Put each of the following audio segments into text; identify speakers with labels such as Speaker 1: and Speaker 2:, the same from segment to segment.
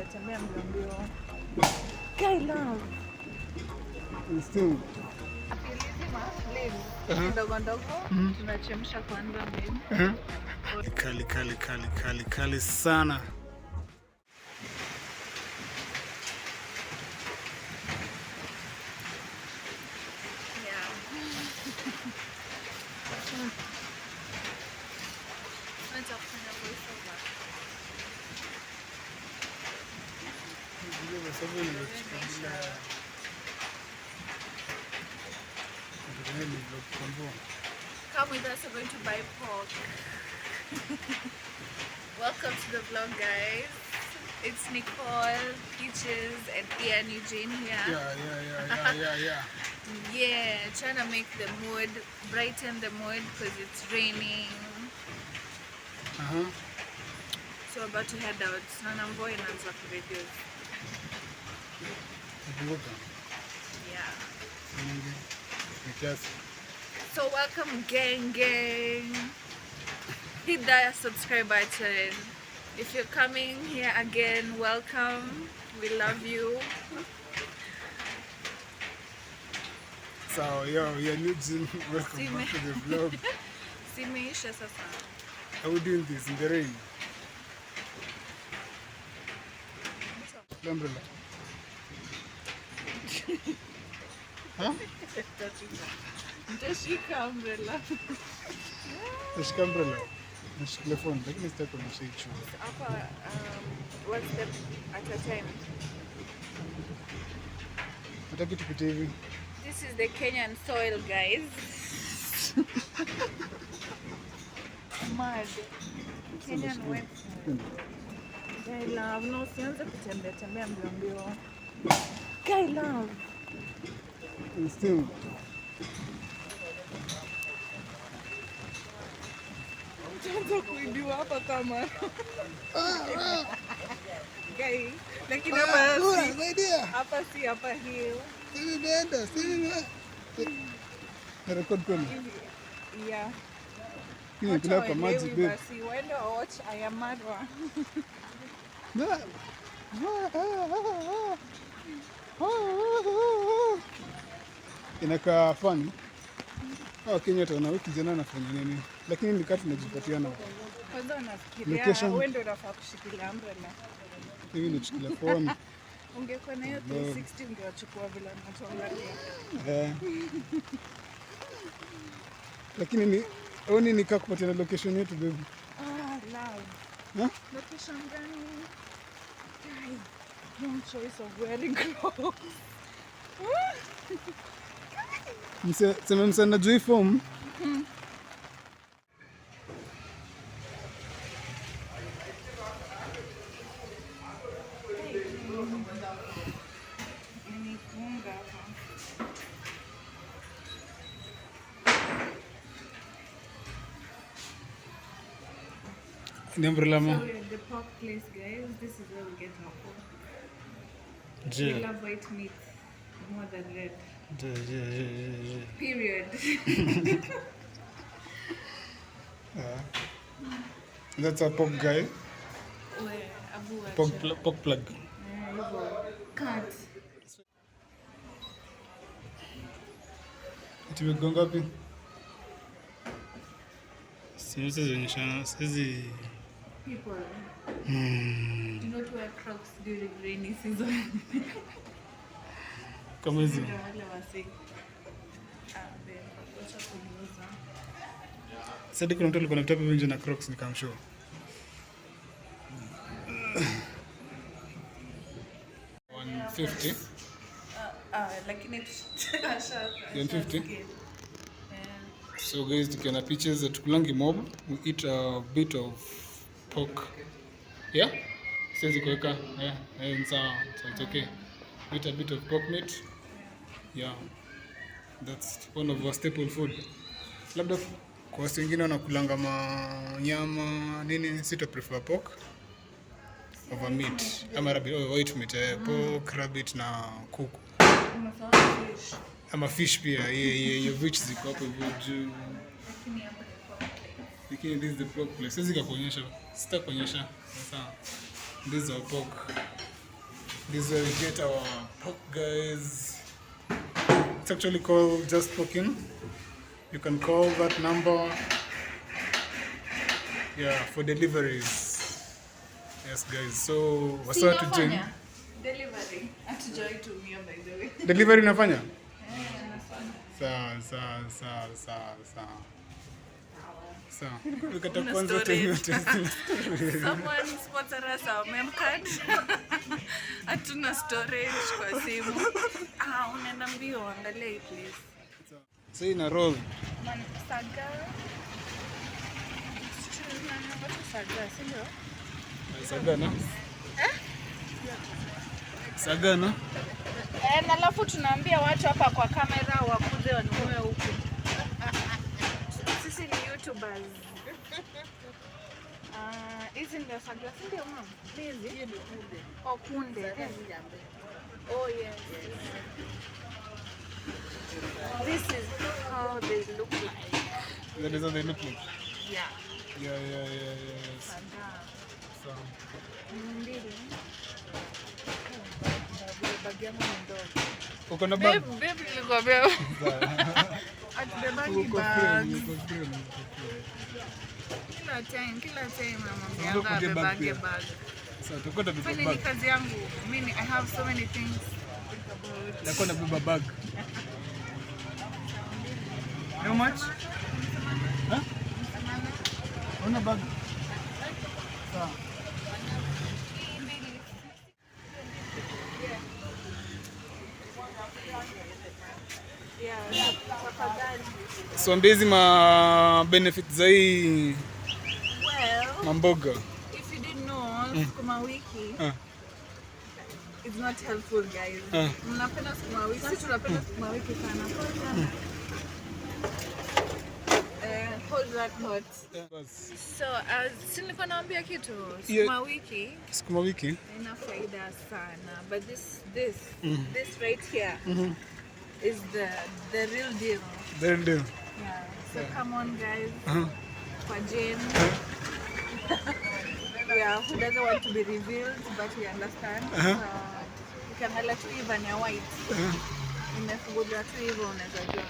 Speaker 1: tembea mbio. Guy love.
Speaker 2: Still.
Speaker 1: Ndogo ndogo tunachemsha kwanza mbili.
Speaker 2: Kali sana.
Speaker 1: Come with us, we're going to buy pork. Welcome to the vlog, guys. It's Nicole, Peaches, and Ian Eugene here.
Speaker 2: Yeah.
Speaker 1: Yeah, trying to make the mood, brighten the mood because it's raining. So we're about to head out. Nana mvua inaanza kureduce. Yeah. So welcome, gang. Hit that subscribe button. If you're coming here again, welcome. We love you.
Speaker 2: So you're new, welcome back to the vlog.
Speaker 1: Simeisha sasa.
Speaker 2: How are we doing this in the rain? Umbrella. Huh?
Speaker 1: Nitashika umbrella.
Speaker 2: Nashika umbrella. Nashika phone, lakini sitaki kuonyesha hicho.
Speaker 1: Hapa one step at a time.
Speaker 2: Nataka tupite hivi.
Speaker 1: This is the Kenyan soil, guys. Mud. Kenyan wet. Guy love, no, sianze kutembea mbio. Guy love.
Speaker 2: Still.
Speaker 1: Utaanza kuibiwa hapa kama. Guy, lakini hapa si hapa hill.
Speaker 2: Record kwani?
Speaker 1: Yeah.
Speaker 2: Hii kuna hapa maji babe.
Speaker 1: Basi waende watch Ayamarwa.
Speaker 2: Inakaa funny. Kenya tuna wiki jana anafanya nini? Lakini nikati tunajipatiana.
Speaker 1: Kwanza unafikiria wewe ndio unafaa kushikilia umbrella.
Speaker 2: Hivi nishikilia phone.
Speaker 1: Ungekuwa na hiyo 360 ungewachukua vile unatuangalia.
Speaker 2: Lakini ni nikakupatia location yetu baby.
Speaker 1: Love. Location gani? Guys, no choice of wearing clothes.
Speaker 2: Sema msana juu form. The umbrella.
Speaker 1: So we're at the pork place, guys. This is where we get our pork. We love white meat more than red. Period.
Speaker 2: That's a pork guy. Pork plug.
Speaker 1: Cut.
Speaker 2: Tumegonga wapi? Siwezi zionyeshana, siwezi.
Speaker 1: People do not wear Crocs during rainy season.
Speaker 2: Kama hizi. Sasa kuna mtu alikuwa anapita hapo nje na Crocs nikamshow. $150.
Speaker 1: Lakini
Speaker 2: 150. So guys, tukiona pictures at Kulangi Mob, we eat a bit of pork. Yeah? Says kuweka. Yeah, so it's okay. We eat a bit of pork meat. Yeah. That's one of our staple food. Labda kwa watu wengine wanakulanga nyama nini, sito prefer pork over meat. Ama white meat, pork, rabbit na kuku. Ama fish pia, yeah, which ziko hapo juu. Lakini this is the pork place. Sisi kakuonyesha, sitakuonyesha. Sasa this is our pork. This is where we get our pork, guys. It's actually called Just Porking. You can call that number, yeah, for deliveries. Yes, guys. So wasa to join.
Speaker 1: Delivery. Atujai to me, by the way.
Speaker 2: Delivery nafanya?
Speaker 1: Nafanya.
Speaker 2: Sawa. Nikata kwanza time.
Speaker 1: Someone sponsor us our mem card. Hatuna storage kwa simu. Unaenda mbio, angalia hii please.
Speaker 2: So ina roll.
Speaker 1: Saga.
Speaker 2: Sagana. Sagana.
Speaker 1: Na alafu tunaambia watu hapa kwa kamera wakuje wanunue huku. Sisi ni YouTubers. Hizi ndio saga, si ndio mama? Hizi? Hiyo ndio kunde. Oh, kunde. Oh yes. This is how they look like.
Speaker 2: That is how they look like.
Speaker 1: Yeah.
Speaker 2: Yes.
Speaker 1: Saga.
Speaker 2: So.
Speaker 1: Mbili. Bagi yangu ni ndogo.
Speaker 2: Uko na bag?
Speaker 1: Babe, nilikwambia. Atubebagi bags. Kila time mama abebage bag.
Speaker 2: Sasa utakwenda beba
Speaker 1: Fanya
Speaker 2: bag.
Speaker 1: ni kazi yangu. Mimi I have so many things to think about.
Speaker 2: Utakwenda beba bag. How much? Huh? Una bag? Sawa. So mbezi ma benefit za hii mamboga.
Speaker 1: If you didn't know, sukuma wiki
Speaker 2: Ah.
Speaker 1: is not helpful, guys. Mnapenda sukuma wiki? Sisi tunapenda sukuma wiki sana. Hold that thought. So, si nilikuwa naambia kitu,
Speaker 2: Sukuma wiki
Speaker 1: ina faida sana, but this right here is the real deal.
Speaker 2: The real deal.
Speaker 1: Yeah. So come on, guys. For Jane. Yeah, who doesn't want to be revealed, but we understand. Ukiangalia tu hivi ni white. Imefunguliwa tu hivi unaweza jua.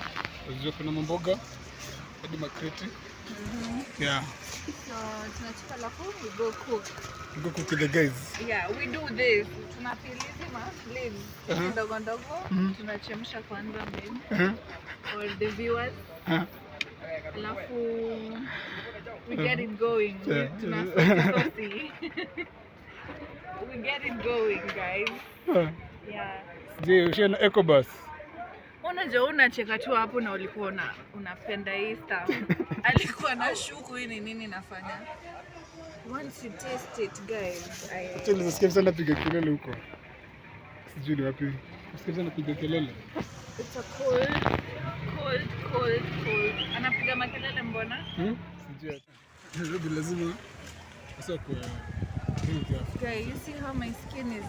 Speaker 2: Unajua kuna mamboga hadi makreti. Yeah.
Speaker 1: So tunachukua alafu we go cook.
Speaker 2: Go cook with the guys.
Speaker 1: Yeah, we do this. Tunapili hizi leaves ndogo ndogo, tunachemsha kwanza babe. For the viewers. Alafu we get it going. Tunasosi. We get it going, guys. Yeah.
Speaker 2: Je, ushaona EcoBus?
Speaker 1: Unajua unacheka tu hapo na ulikuwa unapenda hii stuff. Alikuwa na shuku hii ni nini nafanya. Once you taste it, guys,
Speaker 2: Actually, nasikia sana piga kelele huko. Sijui ni wapi. Nasikia sana piga kelele.
Speaker 1: It's a cold. Anapiga makelele mbona?
Speaker 2: Sijui hata. Nairobi lazima sasa kwa
Speaker 1: Guys, you see how my skin is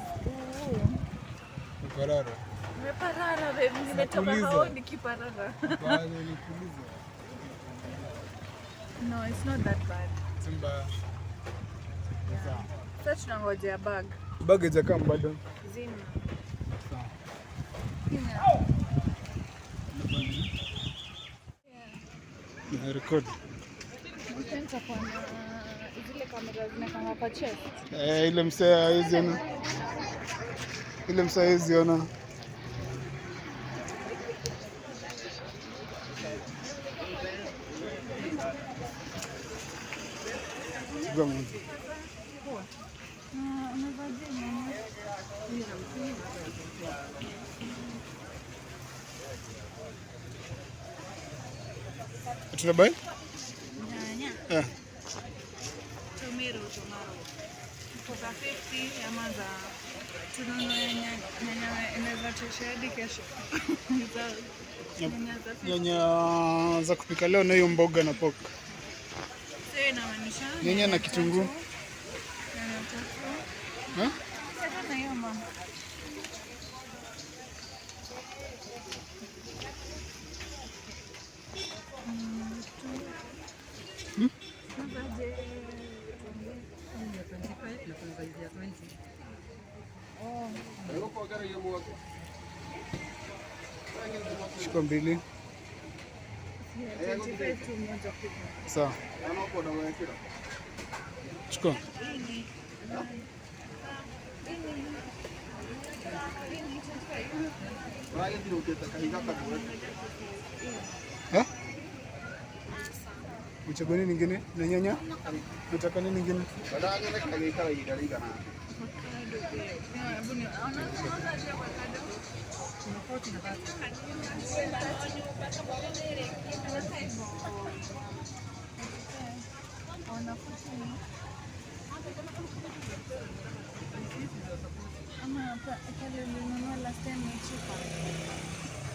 Speaker 2: parara.
Speaker 1: Nimeparara babe, nimetoka hao nikiparara.
Speaker 2: Bado nikuuliza.
Speaker 1: No, it's not that bad.
Speaker 2: Simba. Sawa.
Speaker 1: Sasa tunangojea bag.
Speaker 2: Bag haijakaa bado.
Speaker 1: Zima.
Speaker 2: Sawa. Na record.
Speaker 1: Mpenza kwa zile kamera zinakanga kwa chest.
Speaker 2: Ile msea hizi ona. Ile msea hizi ona. Vamos. Tunabai?
Speaker 1: Nyanya. Tomato. Kutoka 50 ama za tununue nyanya inaweza tosha hadi kesho.
Speaker 2: Nyanya za kupika leo na hiyo mboga na pork.
Speaker 1: Sasa inamaanisha
Speaker 2: Nyanya na kitunguu.
Speaker 1: Nyanya tatu. Sasa na hiyo mama.
Speaker 2: Chukua mbili. Sawa. Chukua. Uchagua nini nyingine? Na nyanya? Unataka nini nyingine?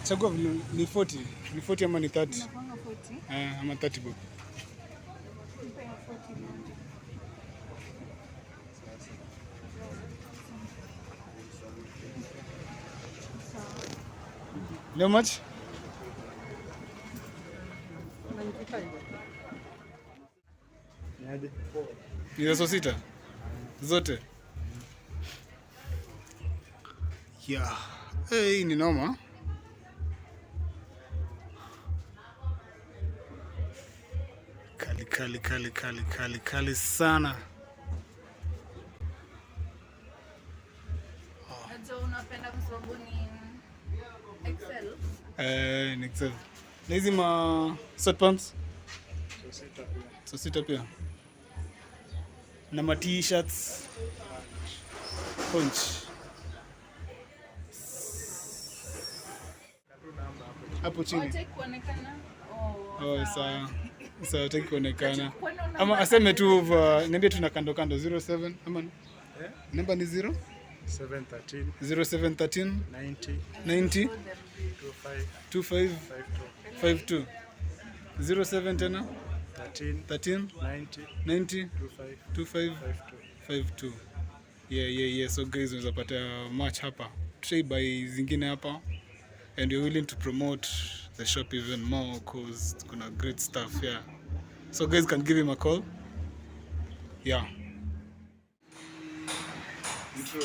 Speaker 2: Chagua ni 40. Ni 40 ama ni 30? Ama 30 bob. How much? Ni hizo sita zote. Yeah. Hey, ni noma. Kali sana.
Speaker 1: Unapenda kwa sababu ni Excel?
Speaker 2: Ni Excel. Na hizi ma sweatpants? So sita pia. Na ma t-shirts. Punch. Hapo chini.
Speaker 1: Wataki kuonekana?
Speaker 2: Sawa. Sawa, hataki kuonekana. Ama aseme tu niambie tu na kando 07 ama namba ni 0713 90 25 52 07 tena 13 90 25 52. Yeah. So guys, unaweza pata match hapa. Try buy zingine hapa. And we're willing to promote the shop even more because kuna great stuff. Yeah. So guys can give him a call. Yeah. Intro.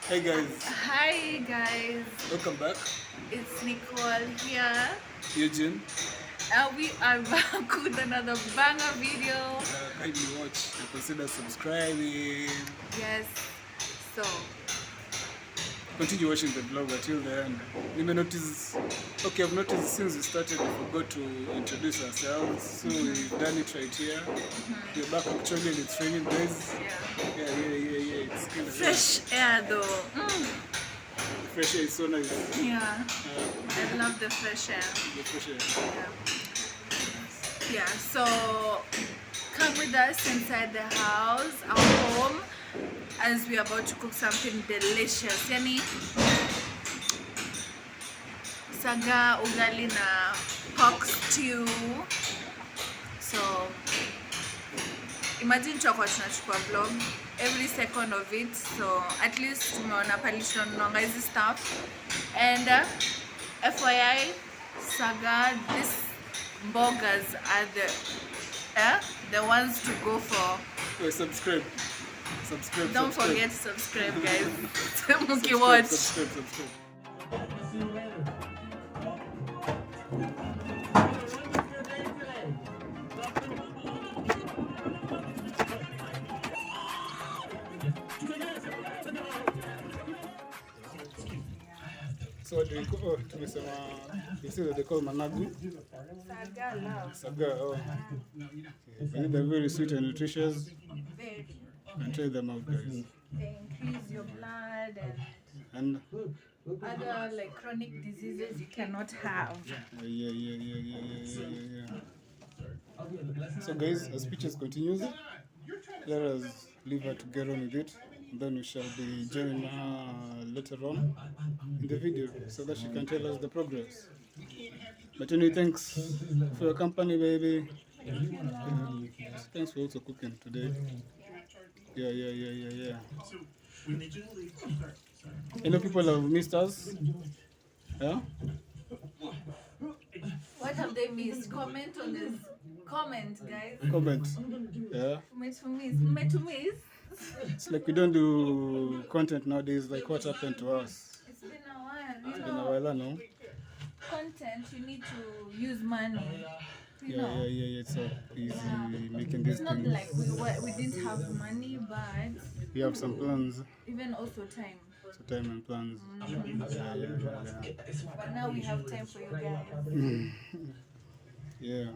Speaker 2: Hey guys.
Speaker 1: Hi guys.
Speaker 2: Welcome back.
Speaker 1: It's Nicole here.
Speaker 2: Eugene.
Speaker 1: We are back with another banger video.
Speaker 2: Kindly watch and consider subscribing.
Speaker 1: Yes. So
Speaker 2: continue watching the vlog until the end. You may notice, I've noticed since we started we forgot to introduce ourselves. So we've done it right here. We're back actually and it's raining guys. Yeah. It's kind of
Speaker 1: fresh air though.
Speaker 2: Fresh air is so nice.
Speaker 1: Yeah. I love the fresh air.
Speaker 2: The fresh air.
Speaker 1: Yeah. So come with us inside the house, our home, as we are about to cook something delicious. Yani saga ugali na pork stew. So imagine tutakuwa tunachukua vlog every second of it. So at least tumeona palisho nonga hizi stuff. And FYI, saga, these burgers are the ones to go for.
Speaker 2: Subscribe.
Speaker 1: Don't forget to subscribe, guys. Muki watch.
Speaker 2: Subscribe. So what do you call? You see what they call managu? Saga. Okay. They're very sweet and nutritious.
Speaker 1: Very.
Speaker 2: And try them out, guys.
Speaker 1: They increase your blood
Speaker 2: And
Speaker 1: other like chronic diseases you cannot have.
Speaker 2: Yeah. So guys, as pictures continues, let us leave her to get on with it. Then we shall be joining her later on in the video so that she can tell us the progress. But anyway, thanks for your company, baby. Thanks for also cooking today. Yeah. I know people have missed us. Yeah?
Speaker 1: What have they missed? Comment on this. Comment, guys.
Speaker 2: Comment. Yeah.
Speaker 1: Metumiss.
Speaker 2: It's like we don't do content nowadays. Like what happened to us?
Speaker 1: It's been a while.
Speaker 2: It's been a while, I know.
Speaker 1: Content, you need to use money.
Speaker 2: Yeah. It's not easy making these
Speaker 1: It's not
Speaker 2: things.
Speaker 1: like we didn't have money, but
Speaker 2: We have some plans.
Speaker 1: even also time.
Speaker 2: So time and plans. Yeah.
Speaker 1: But now we have time for you guys.
Speaker 2: Yeah.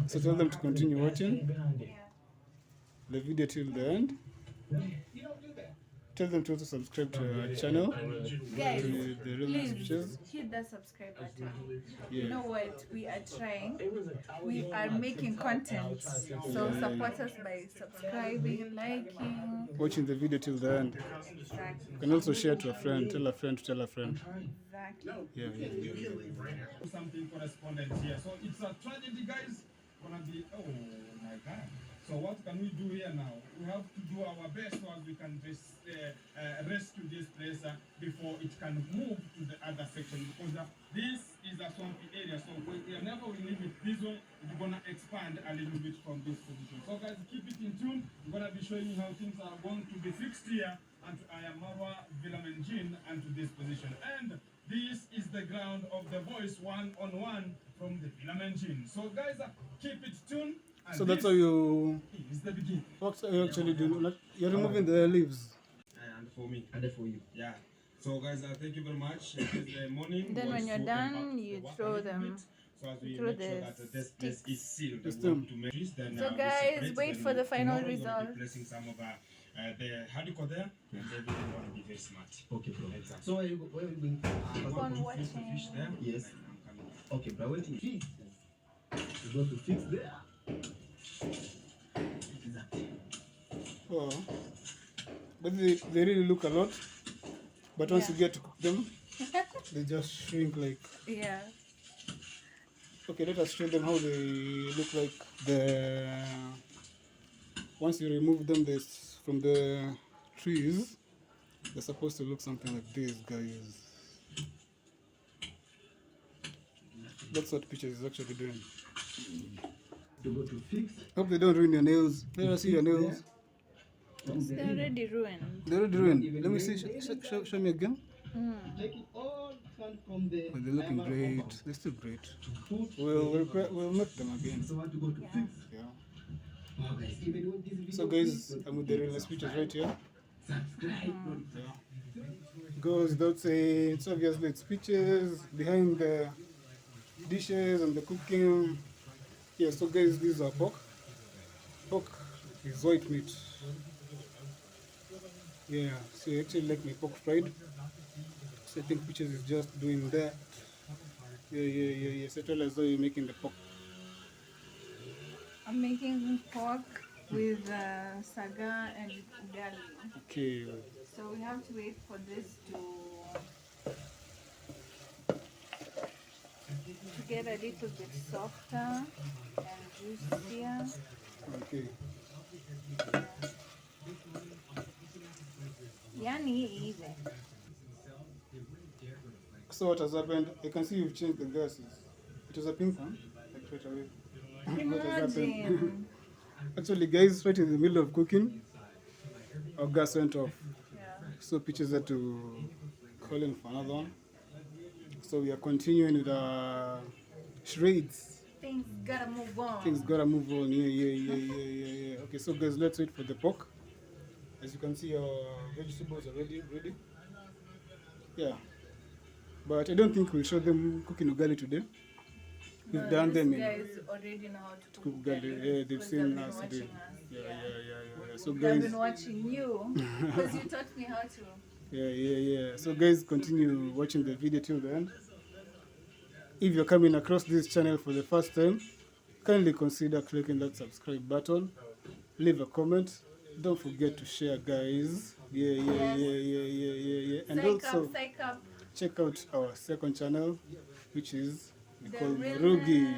Speaker 2: So tell them to continue watching the video till the end. Tell them to also subscribe to our channel.
Speaker 1: Guys,
Speaker 2: to the real
Speaker 1: please
Speaker 2: pictures.
Speaker 1: hit that subscribe button.
Speaker 2: Yeah.
Speaker 1: You know what? We are trying. We are making content. So support us by subscribing, liking.
Speaker 2: Watching the video till the end.
Speaker 1: Exactly.
Speaker 2: You can also share to a friend. Tell a friend to tell a friend.
Speaker 1: Exactly.
Speaker 2: Yeah. Something correspondent here. So it's a tragedy, guys. Gonna be, oh my God. So what can we do here now? We have to do our best so as we can rescue this place before it can move to the other section, because this is a swampy area. So whenever we leave it this way, it's gonna expand a little bit from this position. So guys, keep it in tune. We're gonna be showing you how things are going to be fixed here, and to Ayamarwa, Vilamenjin, and to this position. And this is the ground of the voice one-on-one from the Vilamenjin. So guys, keep it tuned. So that's how you. What are you actually doing? You're removing the leaves.
Speaker 3: And for me. And for you. Yeah. So guys, thank you very much. This morning.
Speaker 1: Then when you're done, you throw them.
Speaker 3: So as we
Speaker 1: Through
Speaker 3: make sure
Speaker 1: the
Speaker 3: that this place is sealed.
Speaker 1: So guys, wait for the final result.
Speaker 3: Placing some of the hardcore there, and everything want to be very smart. Okay, bro. Exactly. So where are we going?
Speaker 1: Keep on watching.
Speaker 3: Fish there. Yes. I'm coming. Okay, but waiting. Fix. We go to fix there. Exactly.
Speaker 2: Oh. But they really look a lot. But once you get to cook them, they just shrink like.
Speaker 1: Yeah.
Speaker 2: Okay, let us show them how they look like. Once you remove them from the trees, they're supposed to look something like this, guys. That's what Peaches is actually doing.
Speaker 3: To go to fix.
Speaker 2: Hope they don't ruin your nails. Let us see your nails.
Speaker 1: They're already ruined.
Speaker 2: They're already ruined. Let me see. Show me again.
Speaker 3: Take it all from the.
Speaker 2: Well, they're looking great. They're still great. We'll make them again.
Speaker 3: So I want to go to fix.
Speaker 2: Yeah.
Speaker 3: Oh, guys, even when this video
Speaker 2: So guys, I'm with the realness Peaches right here.
Speaker 3: subscribe.
Speaker 2: Yeah. Goes without saying, it's obviously it's Peaches behind the dishes and the cooking. Yeah, so guys, this is our pork. Pork is white meat. Yeah, so I actually like my pork fried. So I think Peaches is just doing that. Yeah. So tell us how you're making the pork.
Speaker 1: I'm making pork with saga and ugali.
Speaker 2: Okay.
Speaker 1: So we have to wait for this to get a little bit softer and juicier.
Speaker 2: Okay.
Speaker 1: Yani even.
Speaker 2: So what has happened? I can see you've changed the gases. It was a pink one, like right away. What has happened?
Speaker 1: Imagine.
Speaker 2: Actually, guys, right in the middle of cooking, our gas went off.
Speaker 1: Yeah.
Speaker 2: So Peaches had to call in for another one. So we are continuing with our charades.
Speaker 1: Things gotta move on.
Speaker 2: Things gotta move on. Yeah. Okay, so guys, let's wait for the pork. As you can see, our vegetables are ready. Yeah. But I don't think we'll show them cooking ugali today. We've done them
Speaker 1: These
Speaker 2: in
Speaker 1: guys already know how to cook
Speaker 2: ugali.
Speaker 1: ugali.
Speaker 2: Yeah, they've
Speaker 1: Because
Speaker 2: seen
Speaker 1: they've
Speaker 2: us.
Speaker 1: been
Speaker 2: They,
Speaker 1: watching us.
Speaker 2: yeah. So
Speaker 1: They've
Speaker 2: guys,
Speaker 1: been watching you because you taught me how to.
Speaker 2: yeah. So guys, continue watching the video till the end. If you're coming across this channel for the first time, kindly consider clicking that subscribe button. Leave a comment. Don't forget to share, guys. Yeah. And also
Speaker 1: Psych up.
Speaker 2: check out our second channel, which is we
Speaker 1: The
Speaker 2: call
Speaker 1: realness.
Speaker 2: Rugi.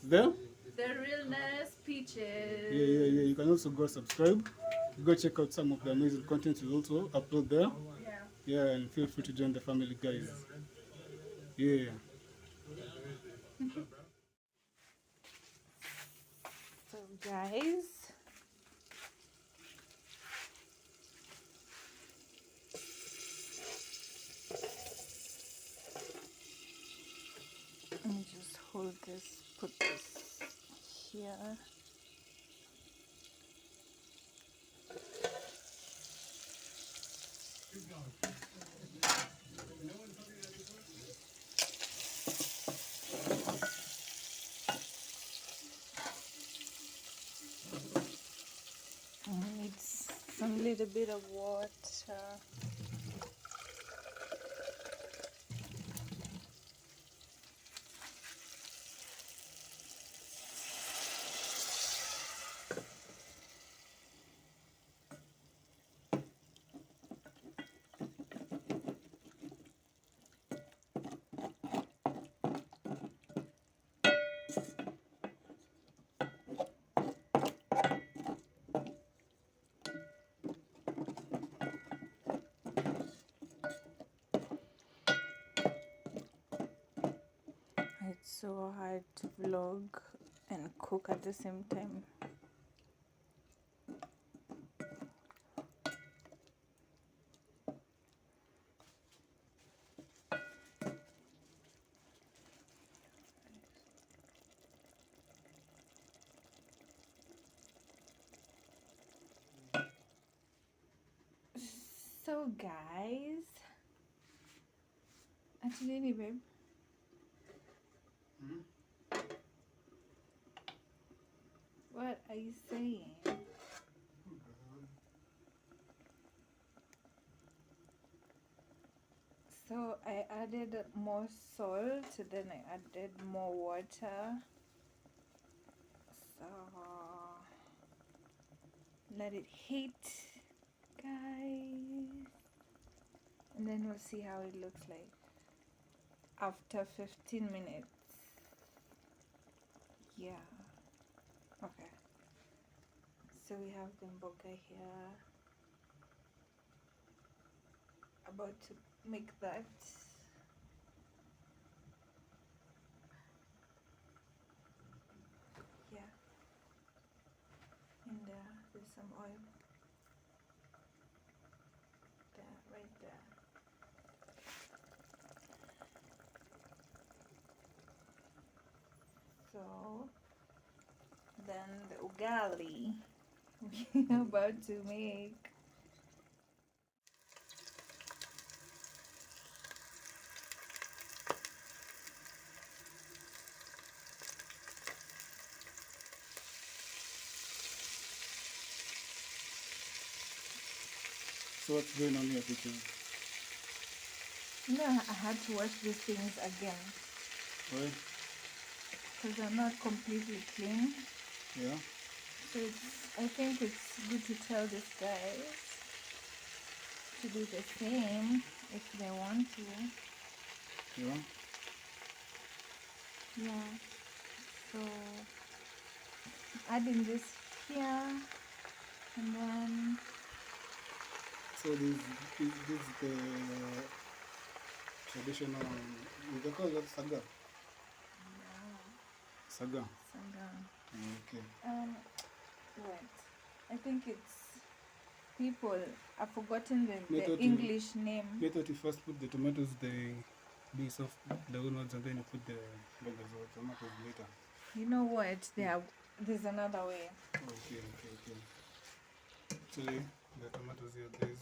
Speaker 2: There?
Speaker 1: The realness peaches.
Speaker 2: Yeah. You can also go subscribe. Go check out some of the amazing content we also upload there. Yeah, and feel free to join the family, guys. Yeah.
Speaker 1: So guys, hold this, put this here. Need some little bit of water. It's so hard to vlog and cook at the same time. So guys, actually, babe. What are you saying? So I added more salt, then I added more water. So let it heat, guys. And then we'll see how it looks like after 15 minutes. Yeah. Okay. So we have the mboga here. About to make that. Yeah. And there's some oil. There, right there. So then the ugali we're about to make.
Speaker 2: So what's going on here, teacher?
Speaker 1: No, I had to wash these things again
Speaker 2: Right?
Speaker 1: because they're not completely clean.
Speaker 2: Yeah.
Speaker 1: So I think it's good to tell these guys to do the same if they want to.
Speaker 2: Yeah.
Speaker 1: Yeah. So adding this here, and then
Speaker 2: So this is the traditional. We call that saga. Saga. Okay.
Speaker 1: wait. I think it's people. I've forgotten the
Speaker 2: Method
Speaker 1: English name.
Speaker 2: Method you first put the tomatoes, they be soft, the ones, and then you put the burgers or tomatoes later.
Speaker 1: You know what? There's another way.
Speaker 2: Okay. Actually, the tomatoes here, there's.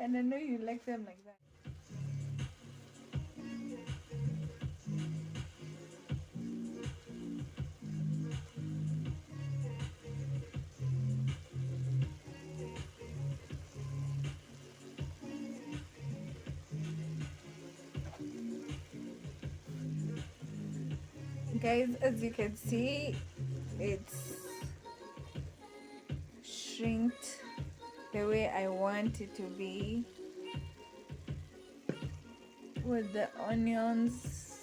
Speaker 1: And I know you like them like that. Guys, as you can see, it's shrinked the way I want it to be, with the onions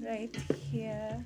Speaker 1: right here.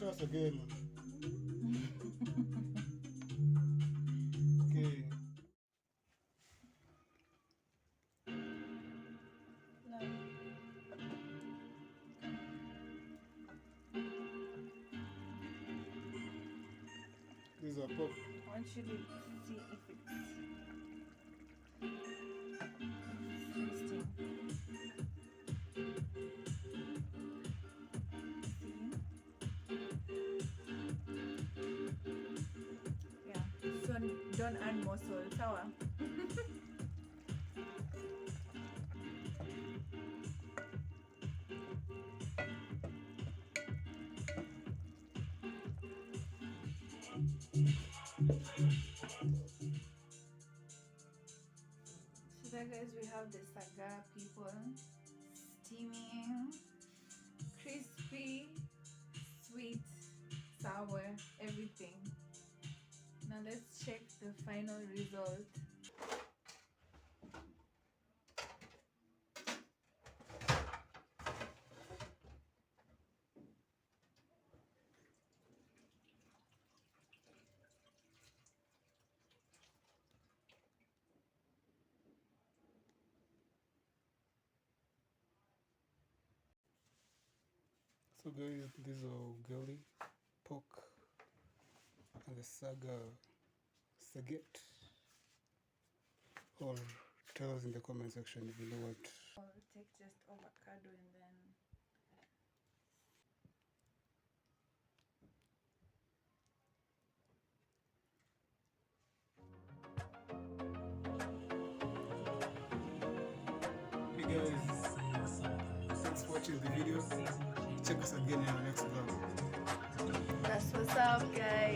Speaker 2: show us again. Okay. This is a pop.
Speaker 1: I want you to see if it's twisting. See? Yeah. So don't add more salt. Sour. So there guys, we have the saga people steaming, crispy, sweet, sour, everything. Now let's check the final result.
Speaker 2: So guys, this is ugali, pork, and the saga saget. Or tell us in the comment section if you know what.
Speaker 1: I'll take just avocado and then
Speaker 2: Hey guys, thanks for watching the video. Check us again in our next vlog.
Speaker 1: that's what's up guys.